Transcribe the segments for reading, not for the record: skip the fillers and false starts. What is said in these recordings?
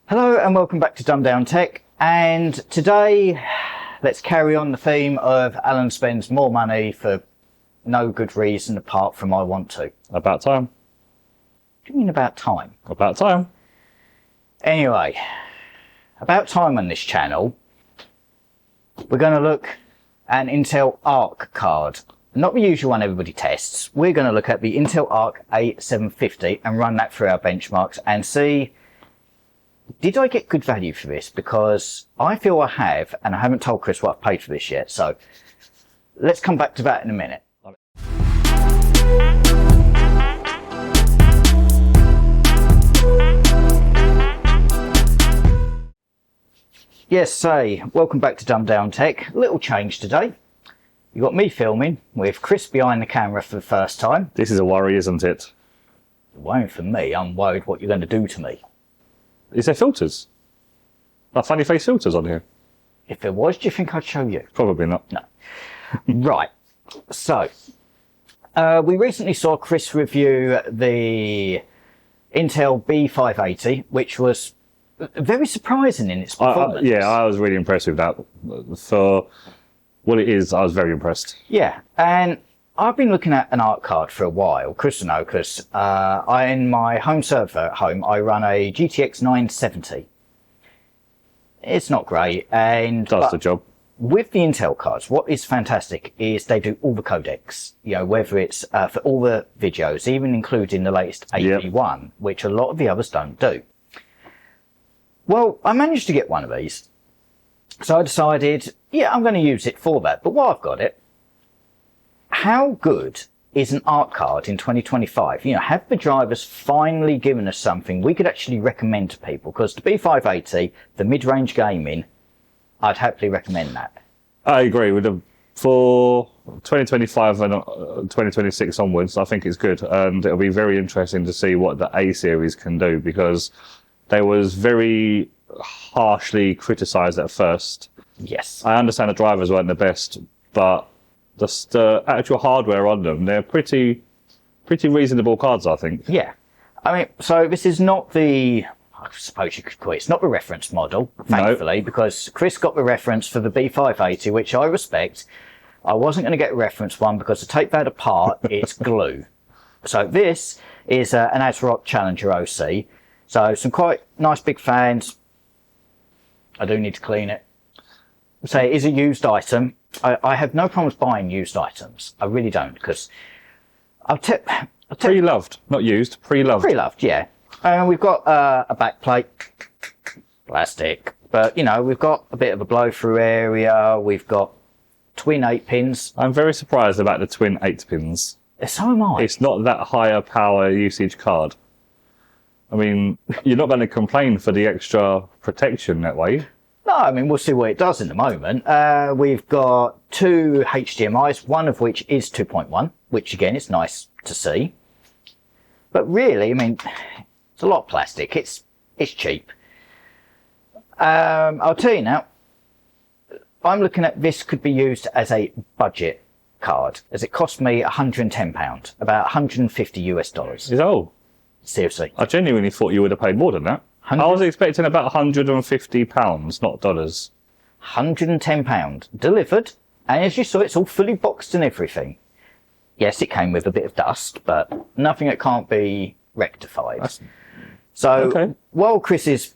Hello and welcome back to Dumb Down Tech, and today let's carry on the theme of Alan spends more money for no good reason apart from I want to. About time. What do you mean about time? About time. Anyway, about time on this channel, we're going to look at an Intel ARC card. Not the usual one everybody tests. We're going to look at the Intel ARC A750 and run that through our benchmarks and see, did I get good value for this? Because I feel I have, and I haven't told Chris what I've paid for this yet. So let's come back to that in a minute. Yes, welcome back to Dumb Down Tech. Little change today. You got me filming with Chris behind the camera for the first time. This is a worry, isn't it? It won't for me. I'm worried what you're going to do to me. Is there filters? Like funny face filters on here? If there was, do you think I'd show you? Probably not. No. Right. So, we recently saw Chris review the Intel B580, which was very surprising in its performance. I was really impressed with that. For what it is, I was very impressed. Yeah, and I've been looking at an ARC card for a while. Chris will know, because in my home server at home, I run a GTX 970. It's not great, and Does the job. With the Intel cards, what is fantastic is they do all the codecs. You know, whether it's for all the videos, even including the latest AV1, which a lot of the others don't do. Well, I managed to get one of these, so I decided, yeah, I'm going to use it for that. But while I've got it, how good is an ARC card in 2025? You know, have the drivers finally given us something we could actually recommend to people? Because the B580, the mid-range gaming, I'd happily recommend that. I agree with them. For 2025 and 2026 onwards, I think it's good. And it'll be very interesting to see what the A series can do, because they was very harshly criticised at first. Yes. I understand the drivers weren't the best, but the actual hardware on them, they're pretty reasonable cards, I think. Yeah. I mean, so this is not the, I suppose you could call it, it's not the reference model, thankfully, because Chris got the reference for the B580, which I respect. I wasn't going to get a reference one because to take that apart, it's glue. So this is an ASRock Challenger OC. So some quite nice big fans. I do need to clean it. So it is a used item. I have no problems buying used items. I really don't, because Pre-loved, not used, pre-loved. Pre-loved, yeah. We've got a back plate, plastic, but you know, we've got a bit of a blow-through area. We've got twin 8 pins. I'm very surprised about the twin 8 pins. So am I. It's not that higher power usage card. I mean, you're not going to complain for the extra protection that way. No, I mean, we'll see what it does in a moment. We've got 2 HDMIs, one of which is 2.1, which again is nice to see. But really, I mean, it's a lot of plastic. It's cheap. I'll tell you now, I'm looking at this could be used as a budget card, as it cost me £110, about $150 US. Oh. Seriously. I genuinely thought you would have paid more than that. I was expecting about £150, not dollars. £110 delivered, and as you saw, it's all fully boxed and everything. Yes, it came with a bit of dust, but nothing that can't be rectified. While Chris is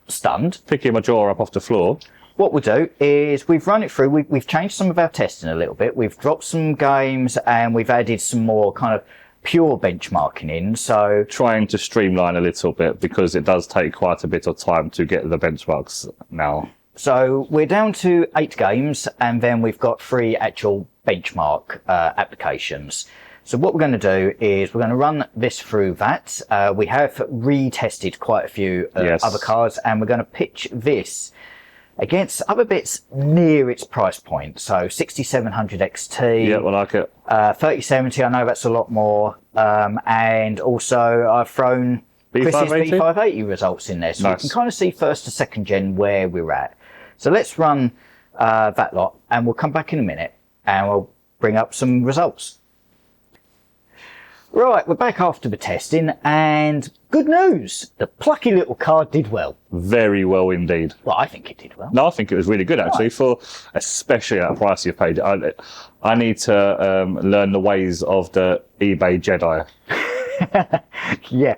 stunned, picking my jaw up off the floor, what we'll do is we've run it through. We've changed some of our testing a little bit. We've dropped some games and we've added some more kind of pure benchmarking in. So trying to streamline a little bit, because it does take quite a bit of time to get the benchmarks now. So we're down to 8 games, and then we've got 3 actual benchmark applications. So what we're going to do is we're going to run this through that. We have retested quite a few other cards, and we're going to pitch this against other bits near its price point. So 6700 XT. Yeah, I like it. 3070, I know that's a lot more. And also I've thrown Chris's B580 results in there. So you can kind of see first to second gen where we're at. So let's run that lot, and we'll come back in a minute and we'll bring up some results. Right, we're back after the testing, and good news, the plucky little card did well. Very well indeed. Well, I think it did well. No, I think it was really good actually, Right. for especially at the price you paid. I need to learn the ways of the eBay Jedi. Yeah,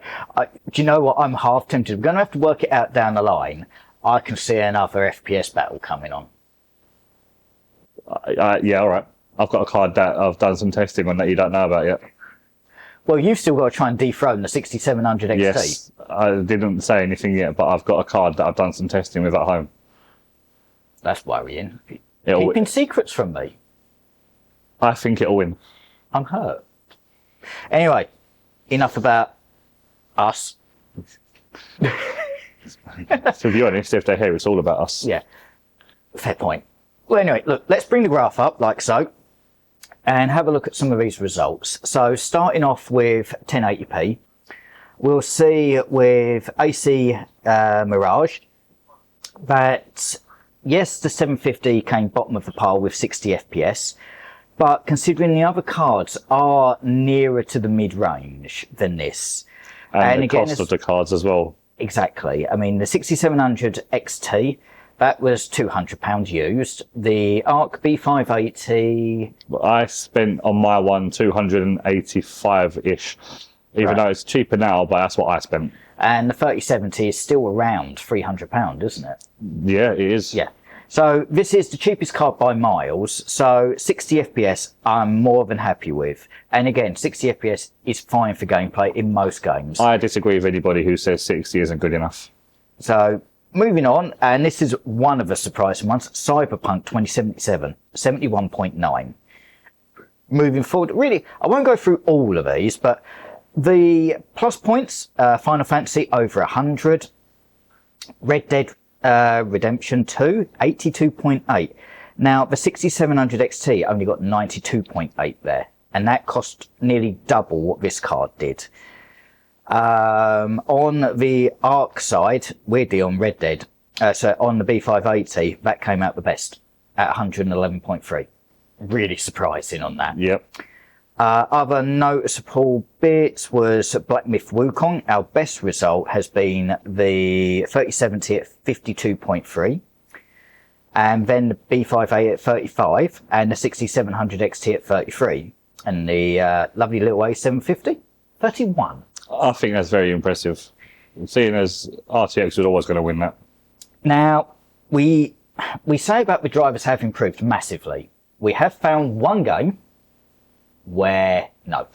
do you know what? I'm half tempted. We're going to have to work it out down the line. I can see another FPS battle coming on. Yeah, all right. I've got a card that I've done some testing on that you don't know about yet. Well, you've still got to try and dethrone the 6700 XT. Yes, I didn't say anything yet, but I've got a card that I've done some testing with at home. That's worrying. It'll- Keeping secrets from me. I think it'll win. I'm hurt. Anyway, enough about us. To be honest, if they're here, it's all about us. Yeah, fair point. Well, anyway, look, let's bring the graph up like so and have a look at some of these results. So starting off with 1080p, we'll see with AC Mirage that, yes, the 750 came bottom of the pile with 60 FPS, but considering the other cards are nearer to the mid-range than this. And the again, cost of the cards as well. Exactly. I mean, the 6700 XT, that was £200 used. The ARC B580... I spent on my one 285-ish, even though it's cheaper now, but that's what I spent. And the 3070 is still around £300, isn't it? Yeah, it is. Yeah. So this is the cheapest card by miles. So 60 FPS I'm more than happy with. And again, 60 FPS is fine for gameplay in most games. I disagree with anybody who says 60 isn't good enough. So moving on, and this is one of the surprising ones, Cyberpunk 2077, 71.9. Moving forward, really, I won't go through all of these, but the plus points, Final Fantasy over 100, Red Dead Redemption 2, 82.8. Now, the 6700 XT only got 92.8 there, and that cost nearly double what this card did. On the ARC side, weirdly on Red Dead, so on the B580, that came out the best at 111.3. Really surprising on that. Yep. Other noticeable bits was Black Myth Wukong. Our best result has been the 3070 at 52.3, and then the B580 at 35, and the 6700 XT at 33, and the lovely little A750, 31. I think that's very impressive. Seeing as RTX was always going to win that. Now, we say about the drivers have improved massively. We have found one game where no.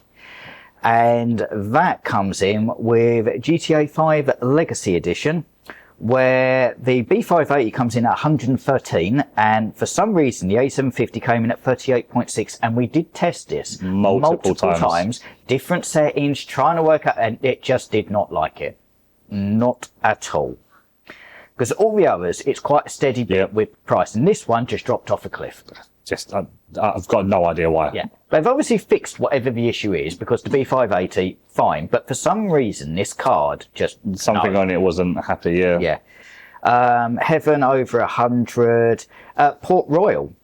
And that comes in with GTA 5 Legacy Edition, where the B580 comes in at 113, and for some reason the A750 came in at 38.6, and we did test this multiple times, different settings, trying to work out, and it just did not like it. Not at all. Because all the others, it's quite a steady bit with price, and this one just dropped off a cliff. Just, I've got no idea why. Yeah, they've obviously fixed whatever the issue is, because the B580, fine, but for some reason this card just Something on it wasn't happy, yeah. Yeah. Heaven over 100. Port Royal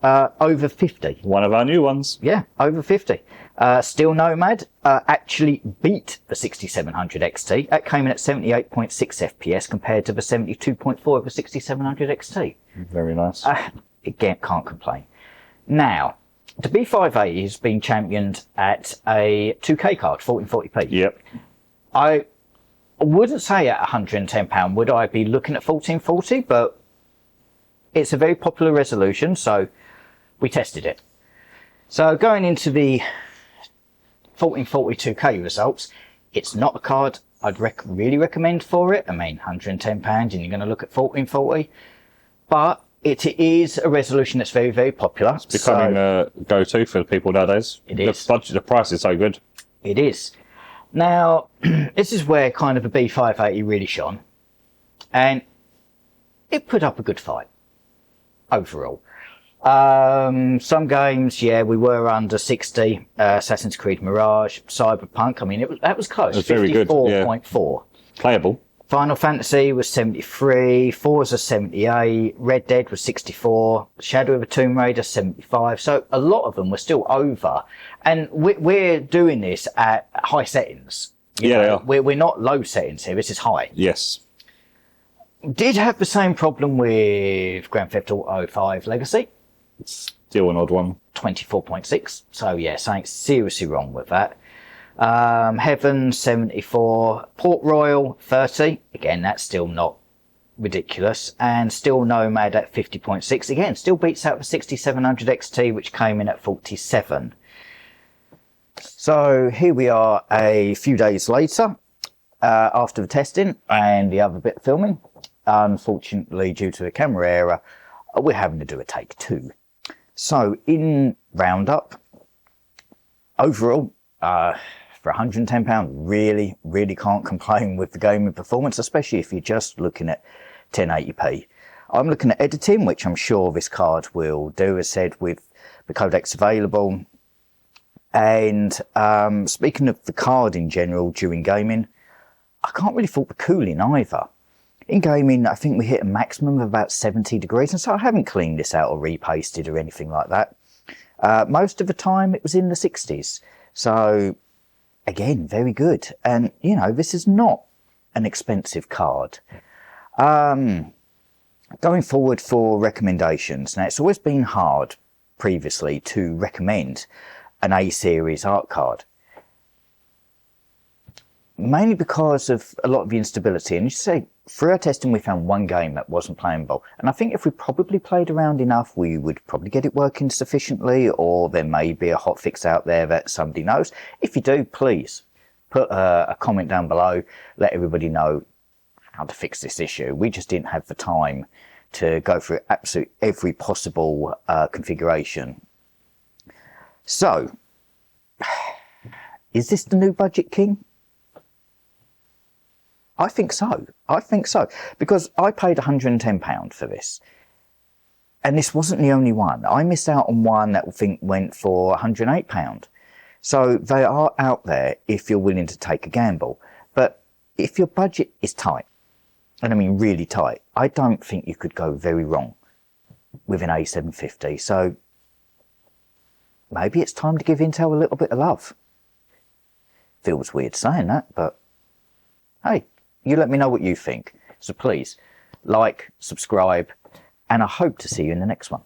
over 50. One of our new ones. Yeah, over 50. Steel Nomad actually beat the 6700 XT. That came in at 78.6 FPS compared to the 72.4 of the 6700 XT. Very nice. Again, can't complain. Now, the B580 has been championed at a 2K card, 1440p. Yep. I wouldn't say at £110 would I be looking at 1440, but it's a very popular resolution, so we tested it. So going into the 1440 2K results, it's not a card I'd really recommend for it. I mean, £110 and you're going to look at 1440, but it is a resolution that's very, very popular. It's becoming a go-to for people nowadays. It is. The price is so good. It is. Now, this is where kind of the B580 really shone, and it put up a good fight overall. Some games, yeah, we were under 60. Assassin's Creed Mirage, Cyberpunk. I mean, that was close. It was very good. 54.4. Playable. Final Fantasy was 73, Forza 78, Red Dead was 64, Shadow of a Tomb Raider 75. So a lot of them were still over. And we're doing this at high settings. You know, we're not low settings here. This is high. Yes. Did have the same problem with Grand Theft Auto 5 Legacy. Still an odd one. 24.6. So yeah, something seriously wrong with that. Heaven 74, Port Royal 30. Again, that's still not ridiculous. And still Nomad at 50.6. Again, still beats out the 6700 XT, which came in at 47. So here we are a few days later, after the testing and the other bit of filming. Unfortunately, due to a camera error, we're having to do a take 2. So in roundup, overall, for £110, really can't complain with the gaming performance, especially if you're just looking at 1080p. I'm looking at editing, which I'm sure this card will do, as said, with the codecs available. And speaking of the card in general during gaming, I can't really fault the cooling either. In gaming, I think we hit a maximum of about 70 degrees, and so I haven't cleaned this out or repasted or anything like that. Most of the time it was in the 60s. So again, very good. And you know, this is not an expensive card. Going forward for recommendations. Now, it's always been hard previously to recommend an A-series art card. Mainly because of a lot of the instability. And you say, through our testing, we found one game that wasn't playable. And I think if we probably played around enough, we would probably get it working sufficiently, or there may be a hot fix out there that somebody knows. If you do, please put a comment down below, let everybody know how to fix this issue. We just didn't have the time to go through absolutely every possible configuration. So, is this the new budget king? I think so. I think so. Because I paid £110 for this. And this wasn't the only one. I missed out on one that I think went for £108. So they are out there if you're willing to take a gamble. But if your budget is tight, and I mean really tight, I don't think you could go very wrong with an A750. So maybe it's time to give Intel a little bit of love. Feels weird saying that, but hey, you let me know what you think. So please, like, subscribe, and I hope to see you in the next one.